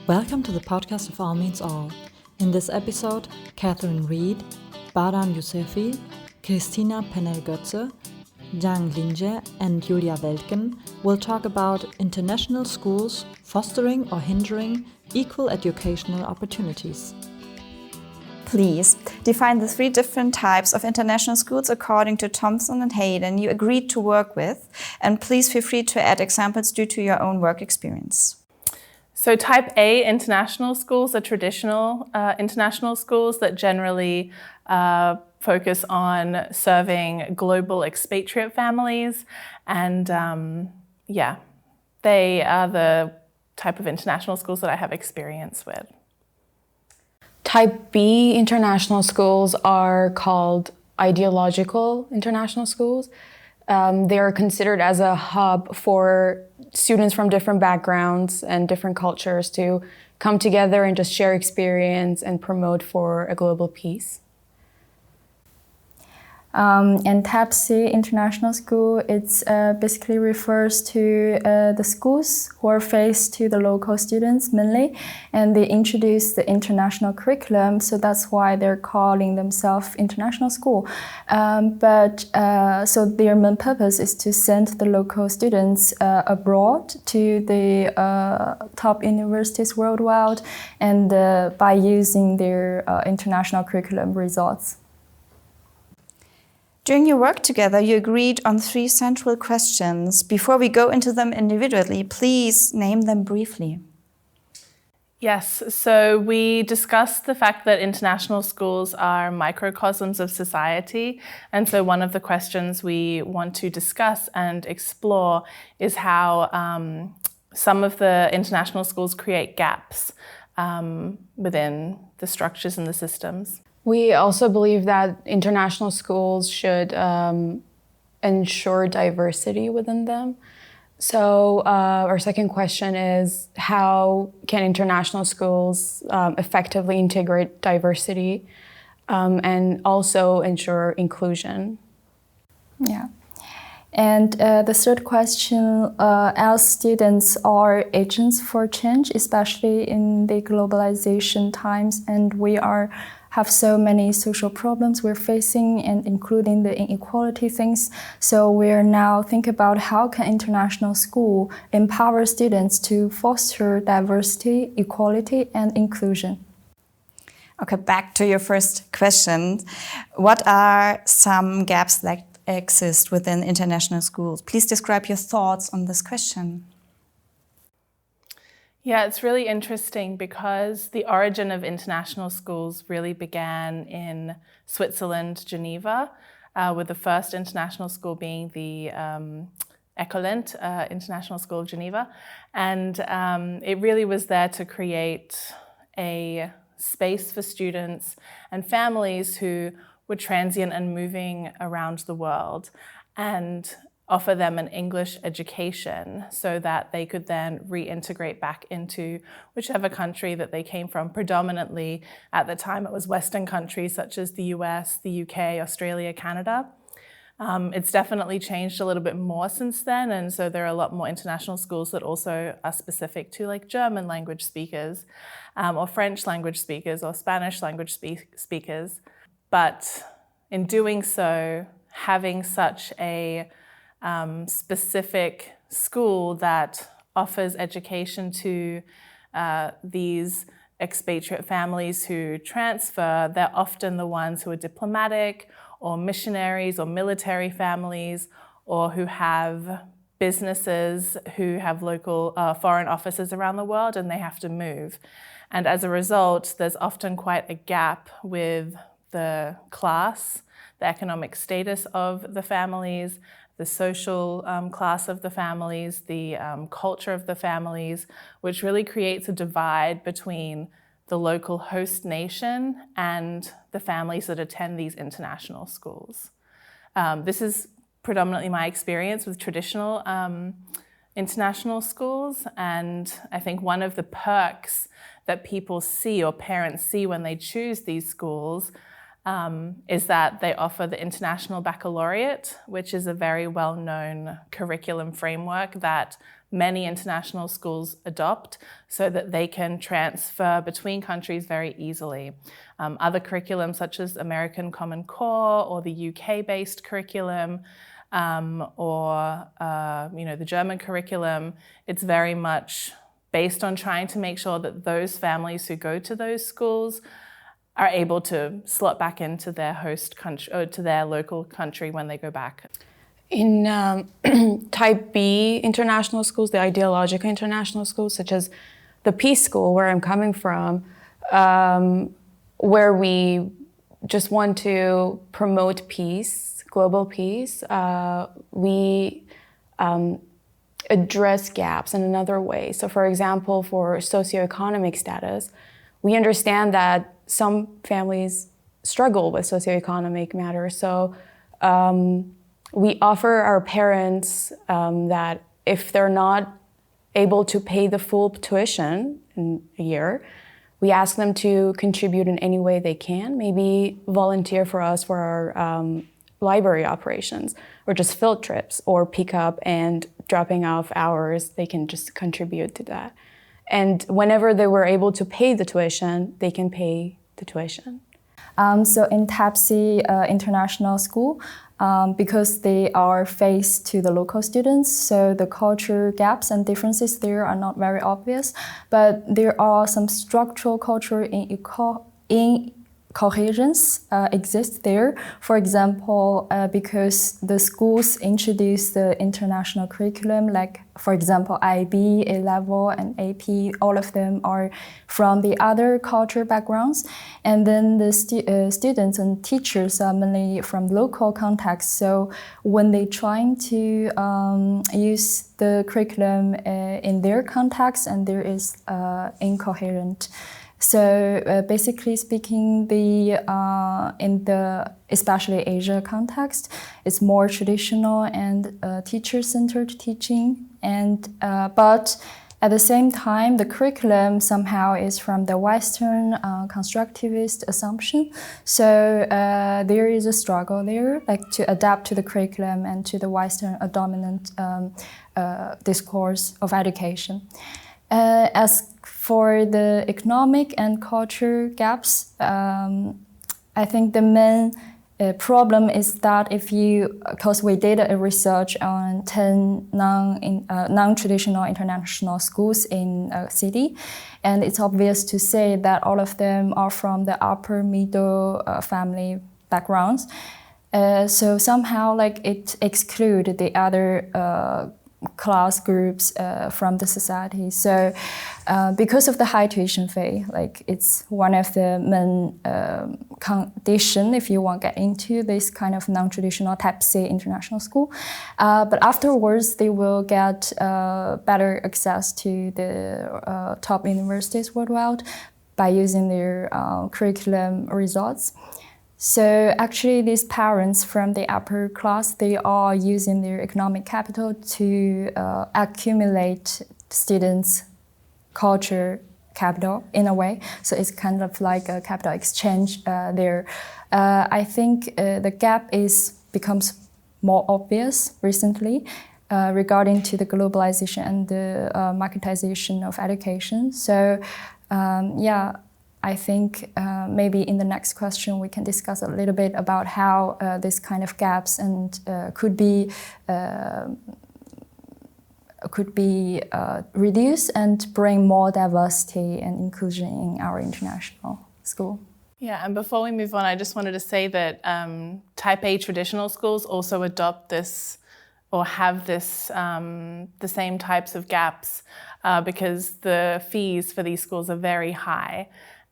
Welcome to the podcast of All Means All. In this episode, Catherine Reed, Baran Yousefi, Kristina Pennell-Götze, Zhang Linjie and Julia Weltgen will talk about international schools fostering or hindering equal educational opportunities. Please define the 3 different types of international schools according to Thompson and Hayden you agreed to work with, and please feel free to add examples due to your own work experience. So type A international schools are traditional international schools that generally focus on serving global expatriate families, and they are the type of international schools that I have experience with. Type B international schools are called ideological international schools. They are considered as a hub for students from different backgrounds and different cultures to come together and just share experience and promote for a global peace. And Type C International School, it's basically refers to the schools who are faced to the local students mainly, and they introduce the international curriculum, so that's why they're calling themselves international school. So their main purpose is to send the local students abroad to the top universities worldwide, and by using their international curriculum results. During your work together, you agreed on 3 central questions. Before we go into them individually, please name them briefly. Yes, so we discussed the fact that international schools are microcosms of society, and so one of the questions we want to discuss and explore is how some of the international schools create gaps within the structures and the systems. We also believe that international schools should ensure diversity within them. So our second question is, how can international schools effectively integrate diversity and also ensure inclusion? Yeah. And the third question, as students are agents for change, especially in the globalization times, and we have so many social problems we're facing, and including the inequality things. So we're now thinking about how can international school empower students to foster diversity, equality, and inclusion. Okay, back to your first question. What are some gaps that exist within international schools? Please describe your thoughts on this question. Yeah, it's really interesting because the origin of international schools really began in Switzerland, Geneva, with the first international school being the Ecolent International School of Geneva. And it really was there to create a space for students and families who were transient and moving around the world, and offer them an English education so that they could then reintegrate back into whichever country that they came from. Predominantly, at the time, it was Western countries such as the US, the UK, Australia, Canada. It's definitely changed a little bit more since then, and so there are a lot more international schools that also are specific to like German language speakers, or French language speakers, or Spanish language speakers. But in doing so, having such a specific school that offers education to these expatriate families who transfer, they're often the ones who are diplomatic or missionaries or military families, or who have businesses who have local foreign offices around the world, and they have to move. And as a result, there's often quite a gap with the class, the economic status of the families, the social class of the families, the culture of the families, which really creates a divide between the local host nation and the families that attend these international schools. This is predominantly my experience with traditional international schools, and I think one of the perks that people see or parents see when they choose these schools is that they offer the International Baccalaureate, which is a very well-known curriculum framework that many international schools adopt so that they can transfer between countries very easily. Other curriculums such as American Common Core or the UK-based curriculum or the German curriculum, it's very much based on trying to make sure that those families who go to those schools are able to slot back into their host country or to their local country when they go back. In Type B international schools, the ideological international schools, such as the Peace School, where I'm coming from, where we just want to promote peace, global peace, we address gaps in another way. So for example, for socioeconomic status, we understand that some families struggle with socioeconomic matters. So we offer our parents that if they're not able to pay the full tuition in a year, we ask them to contribute in any way they can, maybe volunteer for us for our library operations, or just field trips, or pick up and dropping off hours, they can just contribute to that. And whenever they were able to pay the tuition, they can pay the tuition. So in Type C international school, because they are faced to the local students, so the culture gaps and differences there are not very obvious, but there are some structural cultural incoherence exists there. For example, because the schools introduce the international curriculum, like for example IB, A-level and AP, all of them are from the other culture backgrounds, and then the students and teachers are mainly from local context. So when they trying to use the curriculum in their context, and there is incoherent. So basically speaking, in the especially Asia context, it's more traditional and teacher-centered teaching, and but at the same time, the curriculum somehow is from the Western constructivist assumption. So there is a struggle there, like to adapt to the curriculum and to the Western dominant discourse of education. As for the economic and culture gaps, I think the main problem is that because we did a research on 10 non-traditional international schools in a city, and it's obvious to say that all of them are from the upper middle family backgrounds. So somehow like it excludes the other class groups from the society. So because of the high tuition fee, like it's one of the main condition if you want to get into this kind of non-traditional Type C international school. But afterwards, they will get better access to the top universities worldwide by using their curriculum results. So actually these parents from the upper class, they are using their economic capital to accumulate students' culture capital in a way. So it's kind of like a capital exchange there. I think the gap becomes more obvious recently regarding to the globalization and the marketization of education. So I think maybe in the next question we can discuss a little bit about how this kind of gaps and could be reduced and bring more diversity and inclusion in our international school. Yeah, and before we move on, I just wanted to say that Type A traditional schools also adopt this or have this the same types of gaps because the fees for these schools are very high.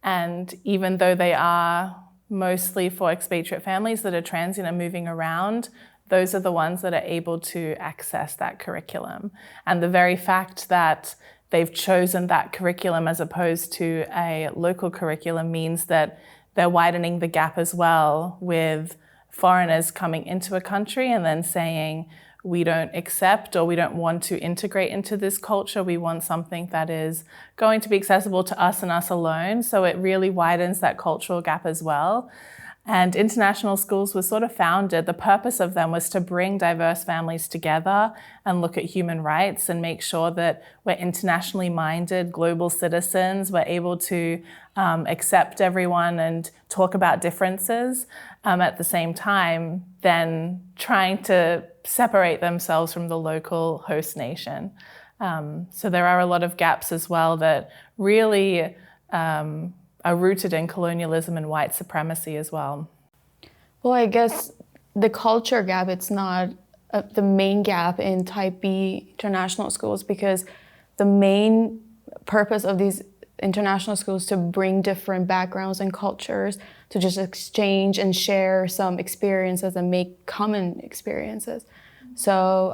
And even though they are mostly for expatriate families that are transient and moving around, those are the ones that are able to access that curriculum. And the very fact that they've chosen that curriculum as opposed to a local curriculum means that they're widening the gap as well with foreigners coming into a country and then saying, we don't accept or we don't want to integrate into this culture. We want something that is going to be accessible to us and us alone. So it really widens that cultural gap as well. And international schools were sort of founded, the purpose of them was to bring diverse families together and look at human rights and make sure that we're internationally minded global citizens, we're able to accept everyone and talk about differences at the same time, then trying to separate themselves from the local host nation. So there are a lot of gaps as well that really are rooted in colonialism and white supremacy as well. Well, I guess the culture gap, it's not the main gap in type B international schools, because the main purpose of these international schools to bring different backgrounds and cultures to just exchange and share some experiences and make common experiences. So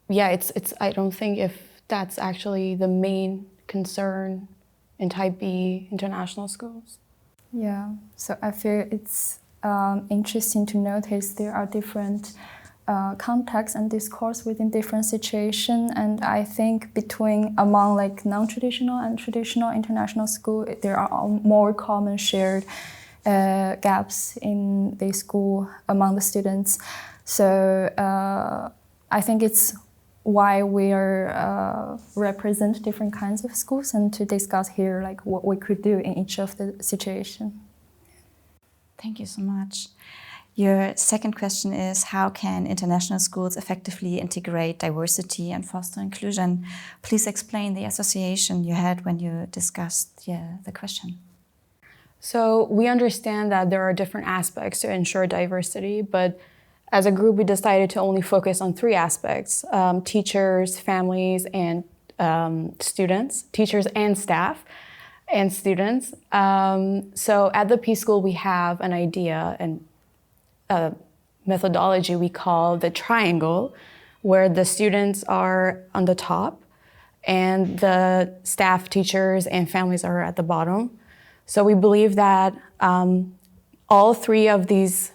yeah, it's I don't think if that's actually the main concern in type B international schools. Yeah, so I feel it's interesting to notice there are different contexts and discourse within different situations, and I think among like non-traditional and traditional international school, there are more common shared gaps in the school among the students. So I think it's why we are represent different kinds of schools and to discuss here like what we could do in each of the situation. Thank you so much. Your second question is, how can international schools effectively integrate diversity and foster inclusion? Please explain the association you had when you discussed the question. So we understand that there are different aspects to ensure diversity, but as a group, we decided to only focus on three aspects: teachers, families, and students, teachers and staff, and students. So at the Peace School, we have an idea and a methodology we call the triangle, where the students are on the top and the staff, teachers, and families are at the bottom. So we believe that all three of these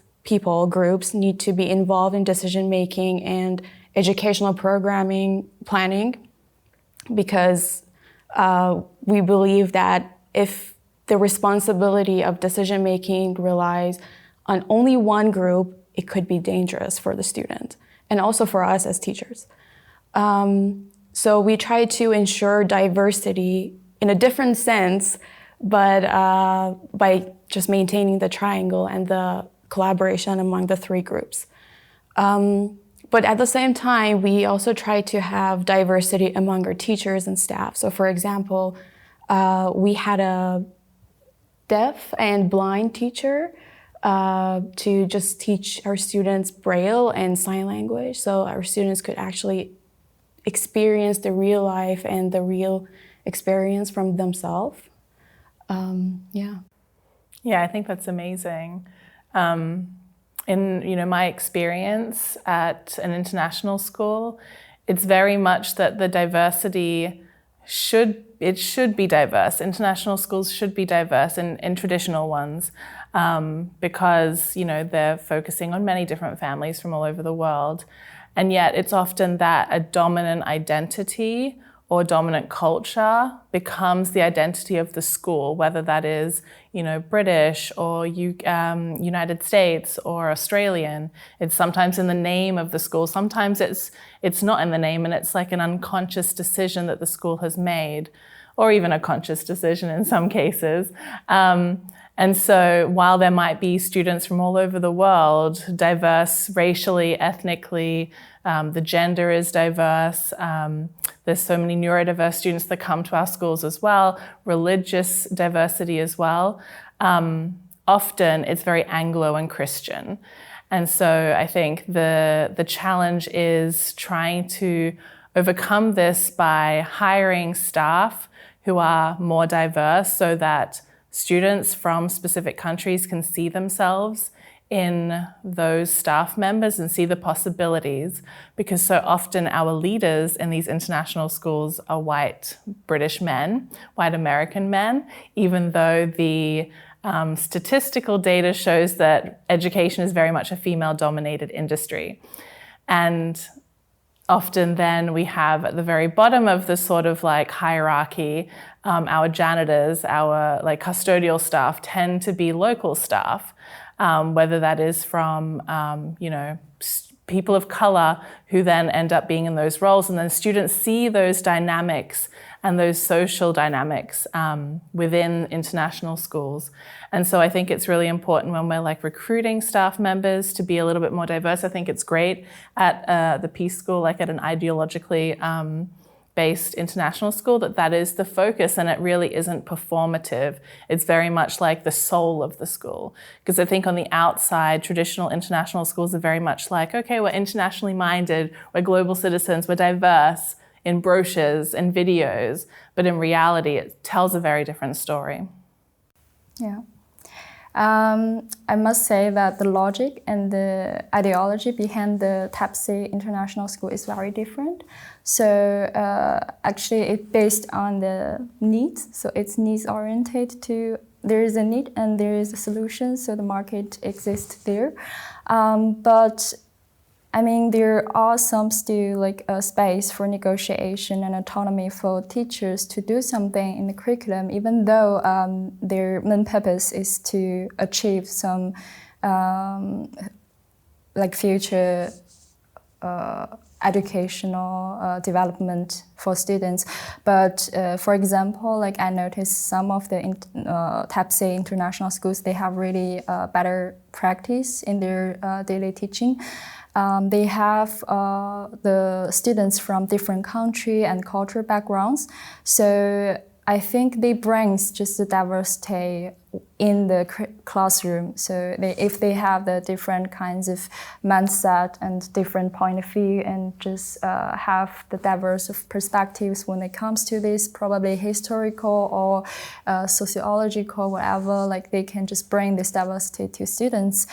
groups need to be involved in decision-making and educational programming planning, because we believe that if the responsibility of decision-making relies on only one group, it could be dangerous for the student and also for us as teachers. So we try to ensure diversity in a different sense, but by just maintaining the triangle and the collaboration among the three groups. But at the same time, we also try to have diversity among our teachers and staff. So for example, we had a deaf and blind teacher to just teach our students Braille and sign language, so our students could actually experience the real life and the real experience from themselves. Yeah, I think that's amazing. In my experience at an international school, it's very much that the diversity should be diverse. International schools should be diverse in traditional ones, because they're focusing on many different families from all over the world, and yet it's often that a dominant identity or dominant culture becomes the identity of the school, whether that is, British or United States or Australian. It's sometimes in the name of the school. Sometimes it's not in the name, and it's like an unconscious decision that the school has made, or even a conscious decision in some cases. And so while there might be students from all over the world, diverse racially, ethnically, the gender is diverse, there's so many neurodiverse students that come to our schools as well, religious diversity as well. Often it's very Anglo and Christian. And so I think the challenge is trying to overcome this by hiring staff who are more diverse, so that students from specific countries can see themselves in those staff members and see the possibilities, because so often our leaders in these international schools are white British men, white American men, even though the statistical data shows that education is very much a female-dominated industry. And often then we have at the very bottom of the sort of like hierarchy, our janitors, our like custodial staff tend to be local staff, whether that is from, people of color who then end up being in those roles. And then students see those dynamics and those social dynamics within international schools. And so I think it's really important when we're like recruiting staff members to be a little bit more diverse. I think it's great at the Peace School, like at an ideologically based international school, that is the focus, and it really isn't performative. It's very much like the soul of the school. Because I think on the outside, traditional international schools are very much like, okay, we're internationally minded, we're global citizens, we're diverse in brochures and videos, but in reality, it tells a very different story. Yeah. I must say that the logic and the ideology behind the TAPSE International School is very different. So actually it's based on the needs. So it's needs oriented to, there is a need and there is a solution. So the market exists there. But I mean, there are some still like a space for negotiation and autonomy for teachers to do something in the curriculum, even though their main purpose is to achieve some like future educational development for students. But for example, like I noticed some of the TAPSE international schools, they have really better practice in their daily teaching. They have the students from different country and cultural backgrounds. So I think they bring just the diversity in the classroom. So if they have the different kinds of mindset and different point of view and just have the diverse of perspectives when it comes to this, probably historical or sociological, whatever, like they can just bring this diversity to students.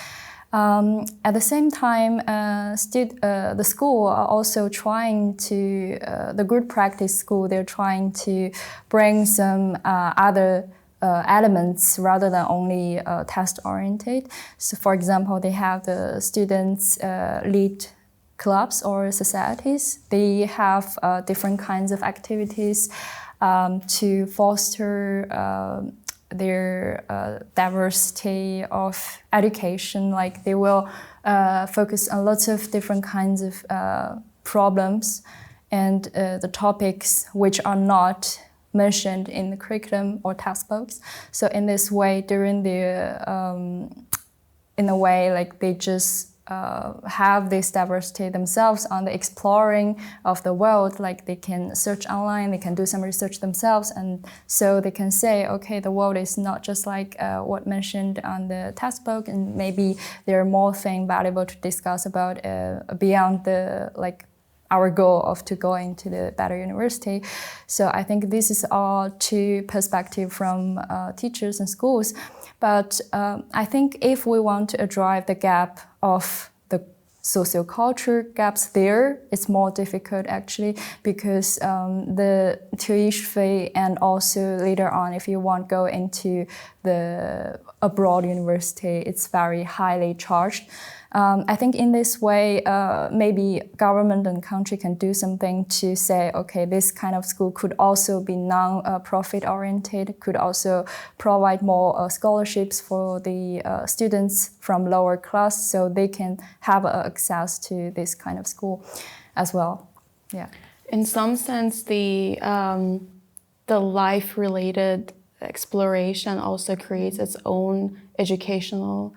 At the same time, the school are also trying to, the good practice school, they're trying to bring some other elements rather than only test-oriented. So for example, they have the students lead clubs or societies. They have different kinds of activities to foster their diversity of education. Like they will focus on lots of different kinds of problems and the topics which are not mentioned in the curriculum or textbooks. So in this way, during the in a way, like they just have this diversity themselves on the exploring of the world. Like they can search online, they can do some research themselves, and so they can say, okay, the world is not just like what mentioned on the textbook, and maybe there are more things valuable to discuss about beyond the like our goal of to going to the better university. So I think this is all two perspectives from teachers and schools. But I think if we want to drive the gap of the socioculture gaps there, it's more difficult actually, because the tuition fee and also later on, if you want to go into the abroad university, it's very highly charged. I think in this way, maybe government and country can do something to say, okay, this kind of school could also be non-profit oriented, could also provide more scholarships for the students from lower class, so they can have access to this kind of school as well. Yeah. In some sense, the life-related exploration also creates its own educational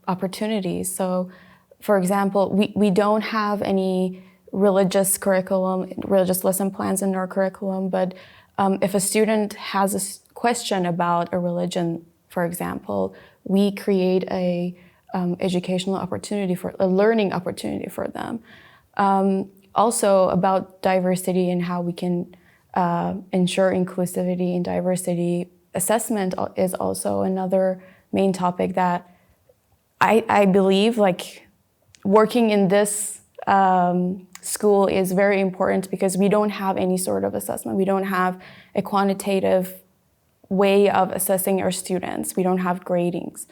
opportunities. So, for example, we don't have any religious curriculum, religious lesson plans in our curriculum, but if a student has a question about a religion, for example, we create a educational opportunity, for a learning opportunity for them. Also about diversity and how we can ensure inclusivity and diversity. Assessment is also another main topic that I believe, like, working in this school is very important, because we don't have any sort of assessment. We don't have a quantitative way of assessing our students. We don't have gradings.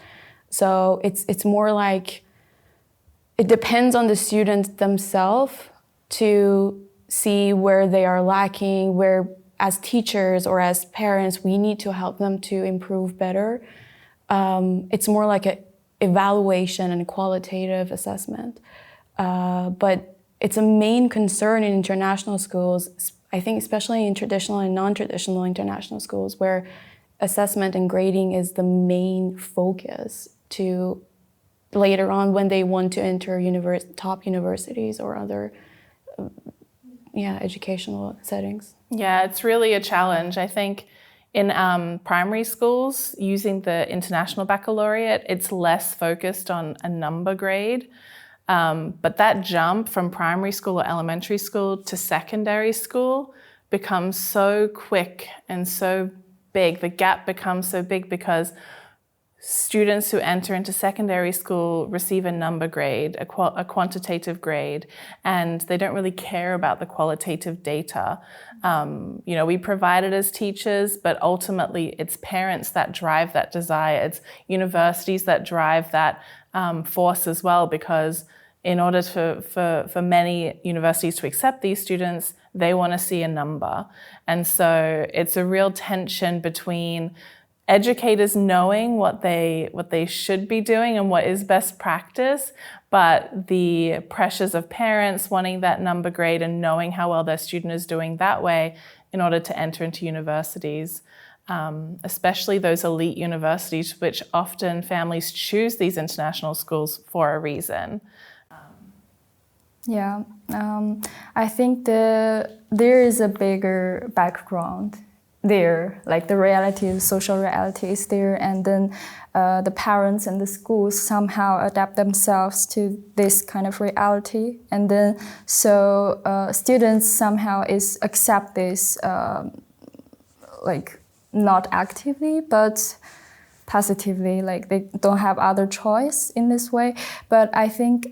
So it's more like it depends on the students themselves to see where they are lacking, where as teachers or as parents, we need to help them to improve better. It's more like an evaluation and a qualitative assessment. But it's a main concern in international schools, I think especially in traditional and non-traditional international schools, where assessment and grading is the main focus to later on when they want to enter top universities or other educational settings. Yeah, it's really a challenge. I think in primary schools, using the International Baccalaureate, it's less focused on a number grade. But that jump from primary school or elementary school to secondary school becomes so quick and so big. The gap becomes so big because students who enter into secondary school receive a number grade, a quantitative grade, and they don't really care about the qualitative data. We provide it as teachers, but ultimately it's parents that drive that desire. It's universities that drive that force as well, because in order for many universities to accept these students, they want to see a number. And so it's a real tension between educators knowing what they should be doing and what is best practice, but the pressures of parents wanting that number grade and knowing how well their student is doing that way in order to enter into universities, especially those elite universities, which often families choose these international schools for a reason. I think there is a bigger background there, like the reality, the social reality is there, and then the parents and the schools somehow adapt themselves to this kind of reality, and then so students somehow accept this like not actively but positively, like they don't have other choice in this way. But I think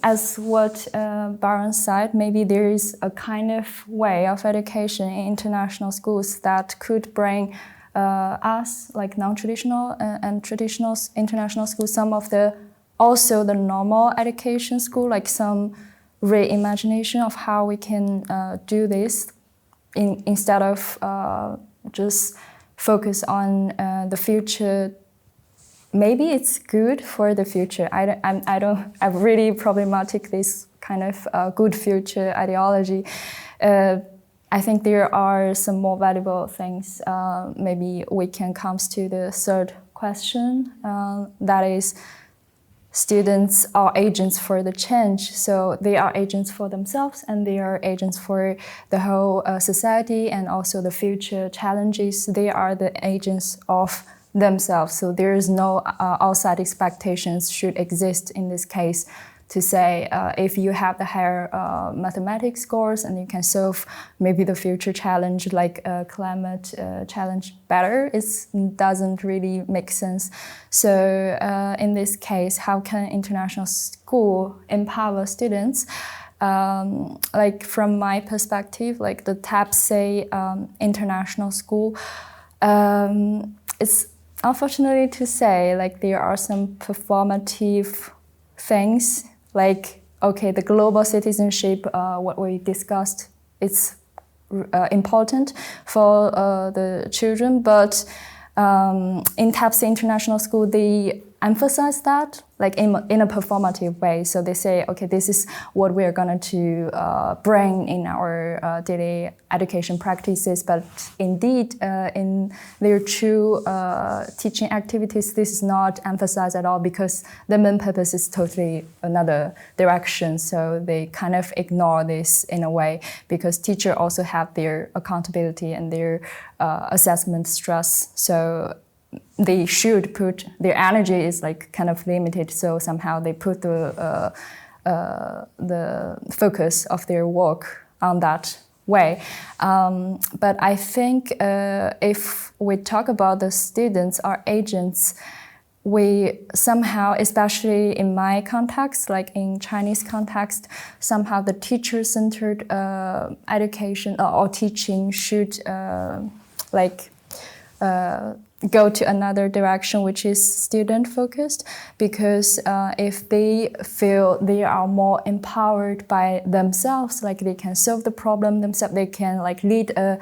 as what Baran said, maybe there is a kind of way of education in international schools that could bring us, like non-traditional and traditional international schools, some of the also the normal education school, like some reimagination of how we can do this instead of just focus on the future. Maybe it's good for the future. I'm really problematic this kind of good future ideology. I think there are some more valuable things. Maybe we can come to the third question. That is, students are agents for the change. So they are agents for themselves and they are agents for the whole society and also the future challenges. They are the agents of themselves. So there is no outside expectations should exist in this case to say if you have the higher mathematics scores and you can solve maybe the future challenge like climate challenge better, it doesn't really make sense. So in this case, how can international school empower students? Like from my perspective, like the TAPSE international school, it's unfortunately to say, like there are some performative things, like, okay, the global citizenship, what we discussed, it's important for the children, but in TAPSE International School, they emphasize that like in a performative way. So they say, okay, this is what we are going to bring in our daily education practices. But indeed, in their true teaching activities, this is not emphasized at all because the main purpose is totally another direction. So they kind of ignore this in a way because teachers also have their accountability and their assessment stress. So they should put their energy is like kind of limited, so somehow they put the focus of their work on that way. But I think if we talk about the students or agents, we somehow, especially in my context, like in Chinese context, somehow the teacher-centered education or teaching should go to another direction, which is student focused, because if they feel they are more empowered by themselves, like they can solve the problem themselves, they can like lead a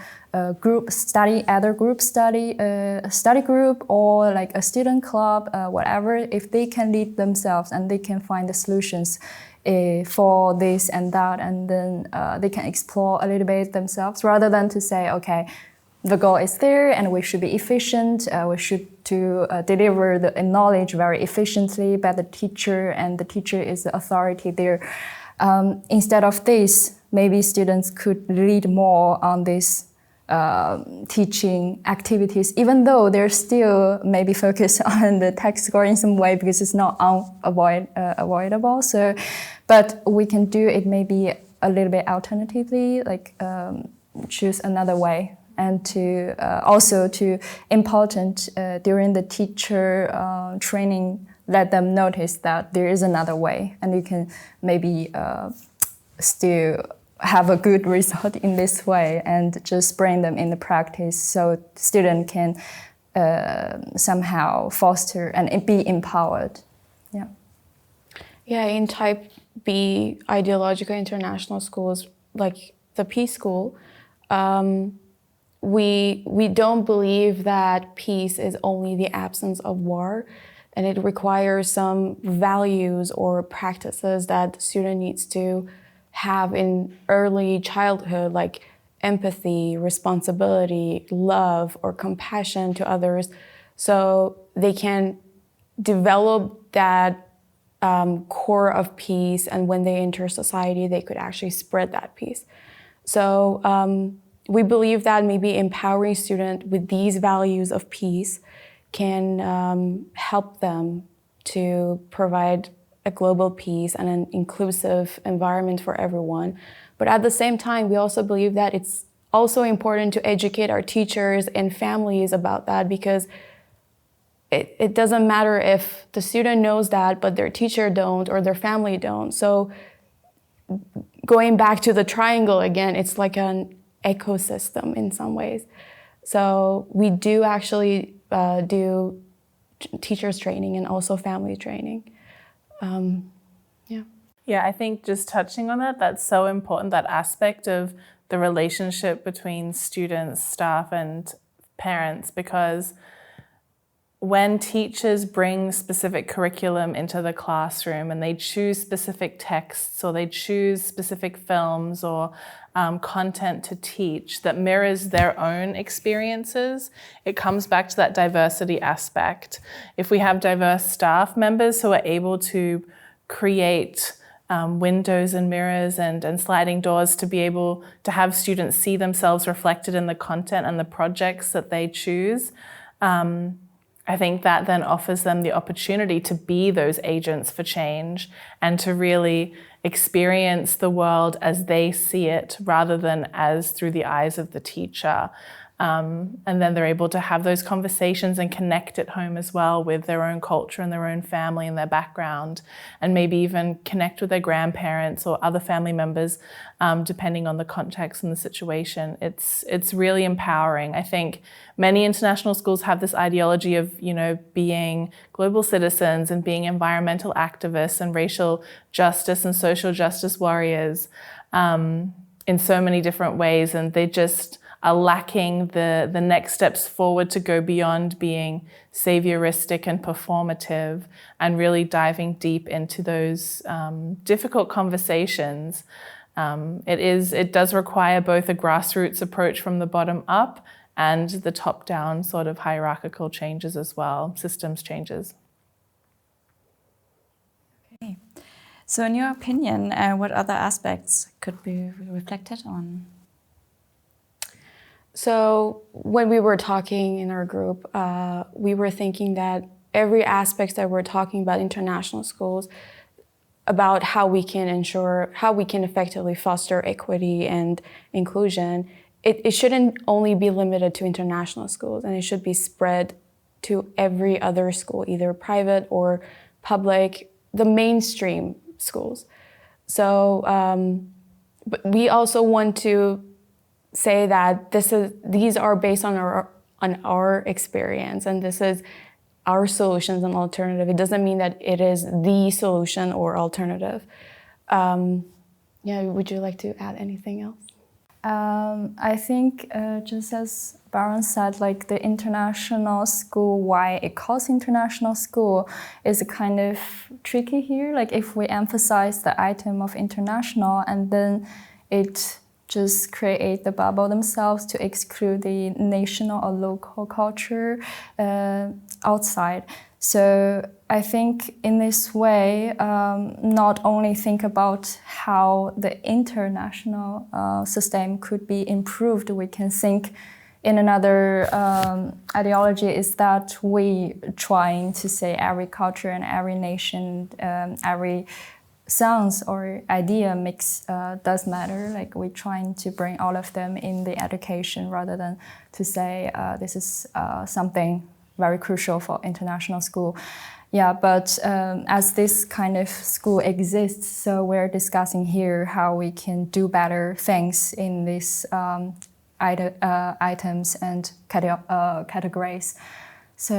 group study, either group study, a study group, or like a student club, whatever. If they can lead themselves and they can find the solutions for this and that, and then they can explore a little bit themselves, rather than to say, okay, the goal is there and we should be efficient, we should deliver the knowledge very efficiently by the teacher, and the teacher is the authority there. Instead of this, maybe students could lead more on these teaching activities, even though they're still maybe focused on the test score in some way, because it's not avoidable. So, but we can do it maybe a little bit alternatively, like choose another way. And to also to important during the teacher training, let them notice that there is another way, and you can maybe still have a good result in this way, and just bring them in the practice so student can somehow foster and be empowered. Yeah. Yeah, in type B ideological international schools, like the Peace School, we don't believe that peace is only the absence of war, and it requires some values or practices that the student needs to have in early childhood, like empathy, responsibility, love, or compassion to others, so they can develop that core of peace, and when they enter society, they could actually spread that peace. So we believe that maybe empowering students with these values of peace can help them to provide a global peace and an inclusive environment for everyone. But at the same time, we also believe that it's also important to educate our teachers and families about that, because it doesn't matter if the student knows that, but their teacher don't or their family don't. So going back to the triangle again, it's like an ecosystem in some ways. So we do actually do teachers training and also family training. Yeah, I think just touching on that, that's so important, that aspect of the relationship between students, staff, and parents, because when teachers bring specific curriculum into the classroom and they choose specific texts, or they choose specific films or content to teach that mirrors their own experiences, it comes back to that diversity aspect. If we have diverse staff members who are able to create windows and mirrors and sliding doors to be able to have students see themselves reflected in the content and the projects that they choose, I think that then offers them the opportunity to be those agents for change and to really experience the world as they see it rather than as through the eyes of the teacher. And then they're able to have those conversations and connect at home as well with their own culture and their own family and their background, and maybe even connect with their grandparents or other family members, depending on the context and the situation. It's really empowering. I think many international schools have this ideology of, being global citizens and being environmental activists and racial justice and social justice warriors in so many different ways, and they just are lacking the next steps forward to go beyond being savioristic and performative and really diving deep into those difficult conversations. It does require both a grassroots approach from the bottom up and the top-down sort of hierarchical changes as well, systems changes. Okay. So in your opinion, what other aspects could be reflected on? So when we were talking in our group, we were thinking that every aspect that we're talking about international schools, about how we can effectively foster equity and inclusion, it shouldn't only be limited to international schools, and it should be spread to every other school, either private or public, the mainstream schools. So but we also want to say that these are based on on our experience, and this is our solutions and alternative. It doesn't mean that it is the solution or alternative. Yeah, would you like to add anything else? I think just as Baran said, like the international school, why it calls international school is kind of tricky here. Like if we emphasize the item of international and then it just create the bubble themselves to exclude the national or local culture outside. So I think in this way, not only think about how the international system could be improved, we can think in another ideology is that we trying to say every culture and every nation, every sounds or idea does matter. Like we're trying to bring all of them in the education rather than to say this is something very crucial for international school. Yeah, but as this kind of school exists, so we're discussing here how we can do better things in these items and categories. So,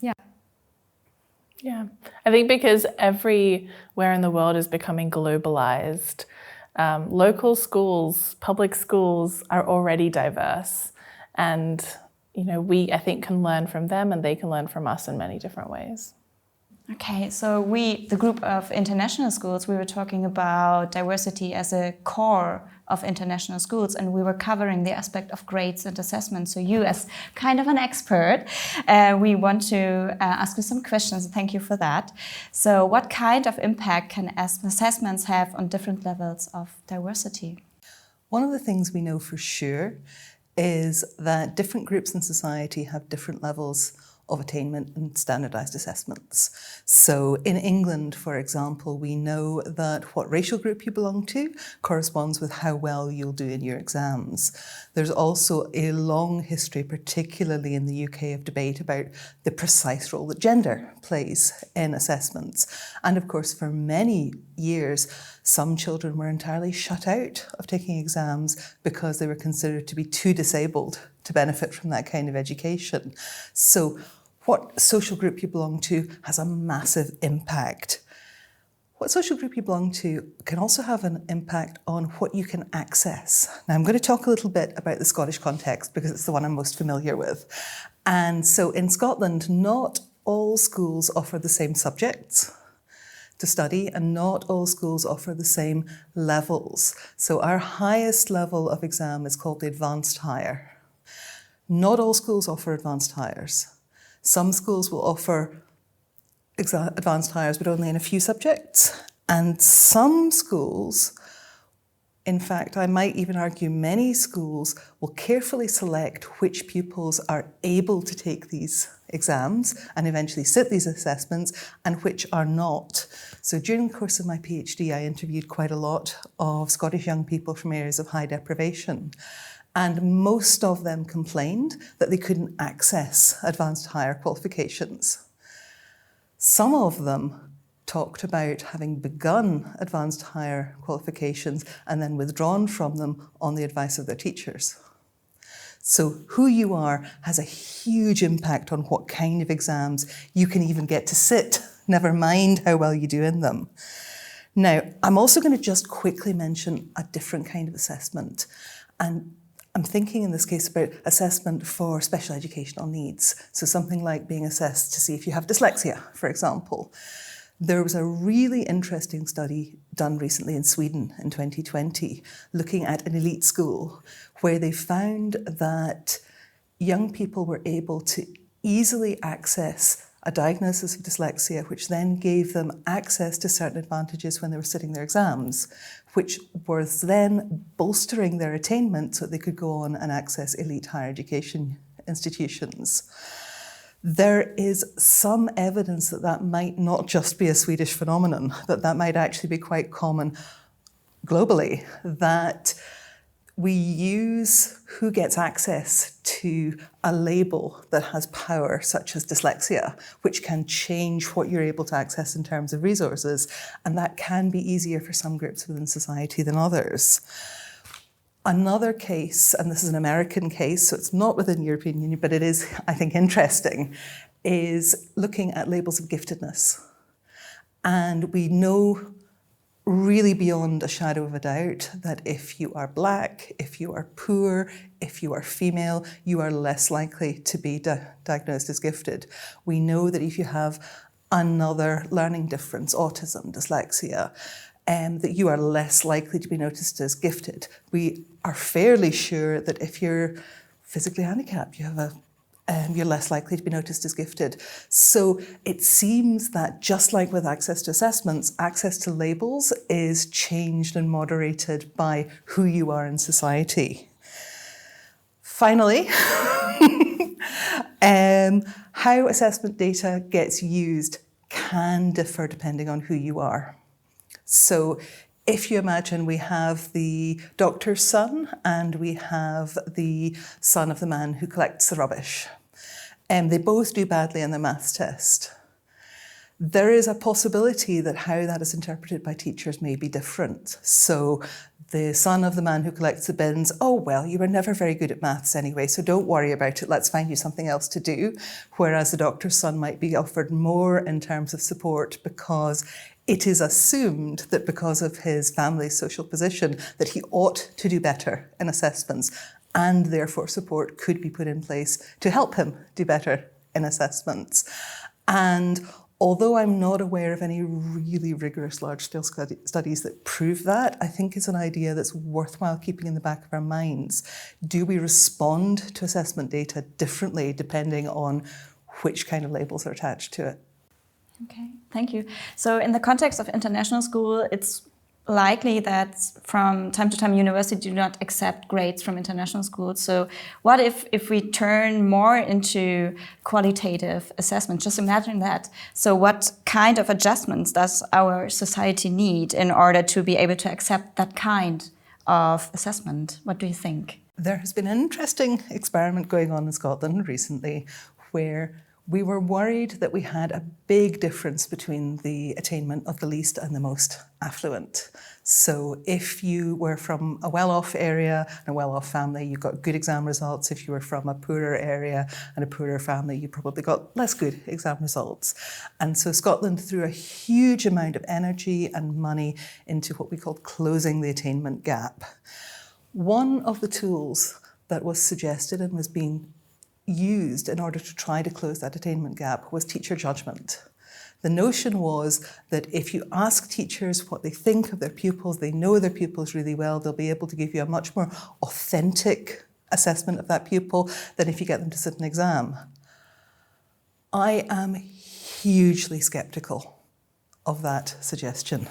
yeah. Yeah, I think because everywhere in the world is becoming globalized, local schools, public schools are already diverse, and we, I think, can learn from them and they can learn from us in many different ways. Okay, so the group of international schools, we were talking about diversity as a core of international schools, and we were covering the aspect of grades and assessment. So you, as kind of an expert, we want to ask you some questions. Thank you for that. So what kind of impact can assessments have on different levels of diversity? One of the things we know for sure is that different groups in society have different levels of attainment and standardised assessments. So in England, for example, we know that what racial group you belong to corresponds with how well you'll do in your exams. There's also a long history, particularly in the UK, of debate about the precise role that gender plays in assessments. And of course, for many years, some children were entirely shut out of taking exams because they were considered to be too disabled to benefit from that kind of education. So what social group you belong to has a massive impact. What social group you belong to can also have an impact on what you can access. Now, I'm going to talk a little bit about the Scottish context because it's the one I'm most familiar with. And so in Scotland, not all schools offer the same subjects to study, and not all schools offer the same levels. So our highest level of exam is called the Advanced Higher. Not all schools offer Advanced Hires. Some schools will offer Advanced Hires, but only in a few subjects. And some schools, in fact, I might even argue many schools, will carefully select which pupils are able to take these exams and eventually sit these assessments and which are not. So during the course of my PhD, I interviewed quite a lot of Scottish young people from areas of high deprivation. And most of them complained that they couldn't access Advanced Higher qualifications. Some of them talked about having begun Advanced Higher qualifications and then withdrawn from them on the advice of their teachers. So who you are has a huge impact on what kind of exams you can even get to sit, never mind how well you do in them. Now, I'm also going to just quickly mention a different kind of assessment. And I'm thinking in this case about assessment for special educational needs. So something like being assessed to see if you have dyslexia, for example. There was a really interesting study done recently in Sweden in 2020, looking at an elite school, where they found that young people were able to easily access a diagnosis of dyslexia, which then gave them access to certain advantages when they were sitting their exams, which was then bolstering their attainment so that they could go on and access elite higher education institutions. There is some evidence that that might not just be a Swedish phenomenon, that that might actually be quite common globally, that we use who gets access to a label that has power, such as dyslexia, which can change what you're able to access in terms of resources, and that can be easier for some groups within society than others. Another case, and this is an American case, so it's not within the European Union, but it is, I think, interesting, is looking at labels of giftedness. And we know really beyond a shadow of a doubt that if you are Black, if you are poor, if you are female, you are less likely to be diagnosed as gifted. We know that if you have another learning difference, autism, dyslexia, that you are less likely to be noticed as gifted. We are fairly sure that if you're physically handicapped, you're less likely to be noticed as gifted. So it seems that just like with access to assessments, access to labels is changed and moderated by who you are in society. Finally, how assessment data gets used can differ depending on who you are. So if you imagine we have the doctor's son and we have the son of the man who collects the rubbish, and they both do badly in the maths test, there is a possibility that how that is interpreted by teachers may be different. So the son of the man who collects the bins, oh, well, you were never very good at maths anyway, so don't worry about it, let's find you something else to do. Whereas the doctor's son might be offered more in terms of support because it is assumed that because of his family's social position that he ought to do better in assessments, and therefore support could be put in place to help him do better in assessments. And although I'm not aware of any really rigorous large-scale studies that prove that, I think it's an idea that's worthwhile keeping in the back of our minds. Do we respond to assessment data differently depending on which kind of labels are attached to it? Okay, thank you. So in the context of international school, it's likely that from time to time universities do not accept grades from international schools. So what if we turn more into qualitative assessment? Just imagine that. So what kind of adjustments does our society need in order to be able to accept that kind of assessment? What do you think? There has been an interesting experiment going on in Scotland recently where we were worried that we had a big difference between the attainment of the least and the most affluent. So if you were from a well-off area and a well-off family, you got good exam results. If you were from a poorer area and a poorer family, you probably got less good exam results. And so Scotland threw a huge amount of energy and money into what we called closing the attainment gap. One of the tools that was suggested and was being used in order to try to close that attainment gap was teacher judgment. The notion was that if you ask teachers what they think of their pupils, they know their pupils really well, they'll be able to give you a much more authentic assessment of that pupil than if you get them to sit an exam. I am hugely sceptical of that suggestion.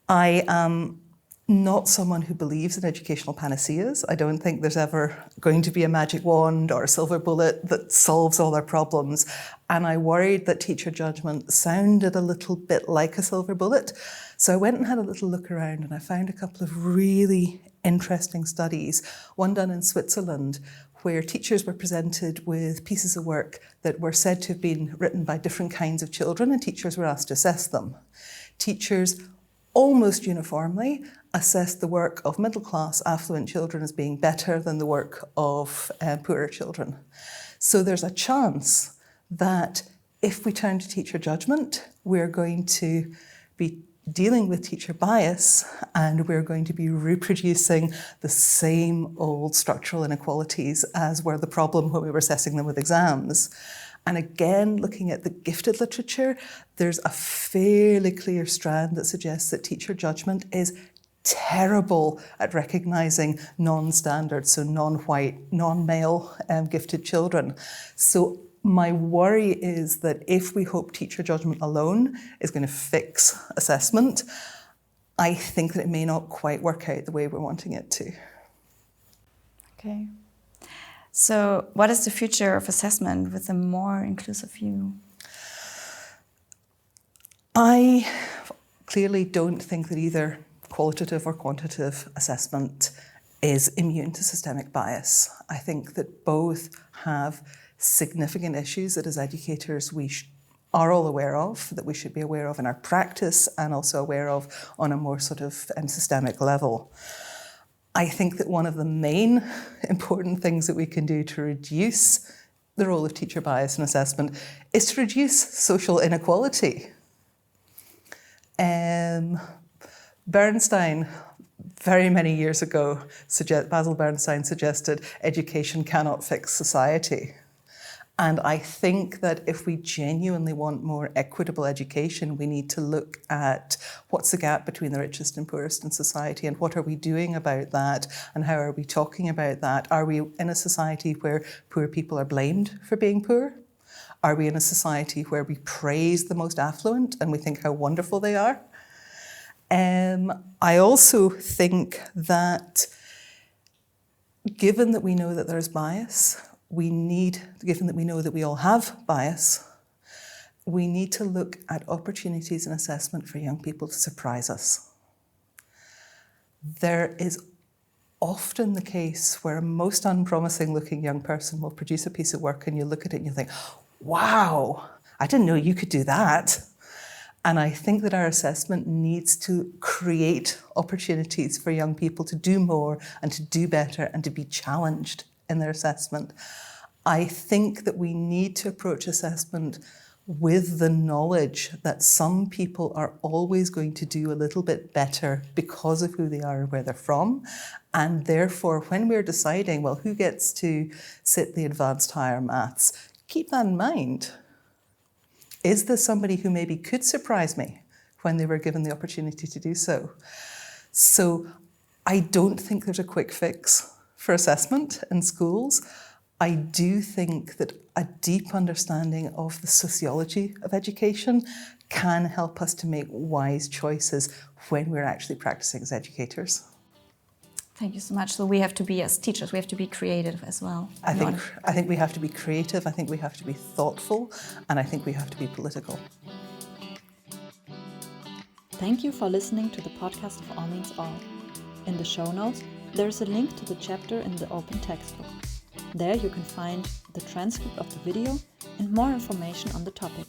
I am not someone who believes in educational panaceas. I don't think there's ever going to be a magic wand or a silver bullet that solves all our problems. And I worried that teacher judgment sounded a little bit like a silver bullet. So I went and had a little look around and I found a couple of really interesting studies. One done in Switzerland where teachers were presented with pieces of work that were said to have been written by different kinds of children and teachers were asked to assess them. Teachers almost uniformly assessed the work of middle-class affluent children as being better than the work of poorer children. So there's a chance that if we turn to teacher judgment, we're going to be dealing with teacher bias and we're going to be reproducing the same old structural inequalities as were the problem when we were assessing them with exams. And again, looking at the gifted literature, there's a fairly clear strand that suggests that teacher judgment is terrible at recognising non-standard, so non-white, non-male gifted children. So my worry is that if we hope teacher judgment alone is going to fix assessment, I think that it may not quite work out the way we're wanting it to. Okay. So what is the future of assessment with a more inclusive view? I clearly don't think that either qualitative or quantitative assessment is immune to systemic bias. I think that both have significant issues that as educators we are all aware of, that we should be aware of in our practice and also aware of on a more sort of systemic level. I think that one of the main important things that we can do to reduce the role of teacher bias in assessment is to reduce social inequality. Bernstein, very many years ago, Basil Bernstein suggested education cannot fix society. And I think that if we genuinely want more equitable education, we need to look at what's the gap between the richest and poorest in society, and what are we doing about that, and how are we talking about that? Are we in a society where poor people are blamed for being poor? Are we in a society where we praise the most affluent and we think how wonderful they are? I also think that given that we know that there's bias, given that we know that we all have bias, we need to look at opportunities in assessment for young people to surprise us. There is often the case where a most unpromising looking young person will produce a piece of work and you look at it and you think, wow, I didn't know you could do that. And I think that our assessment needs to create opportunities for young people to do more and to do better and to be challenged in their assessment. I think that we need to approach assessment with the knowledge that some people are always going to do a little bit better because of who they are and where they're from. And therefore, when we're deciding, well, who gets to sit the advanced higher maths, keep that in mind. Is there somebody who maybe could surprise me when they were given the opportunity to do so? So I don't think there's a quick fix for assessment in schools. I do think that a deep understanding of the sociology of education can help us to make wise choices when we're actually practicing as educators. Thank you so much. So we have to be, as teachers, we have to be creative as well. I think we have to be creative, I think we have to be thoughtful, and I think we have to be political. Thank you for listening to the podcast of All Means All. In the show notes, there is a link to the chapter in the open textbook. There you can find the transcript of the video and more information on the topic.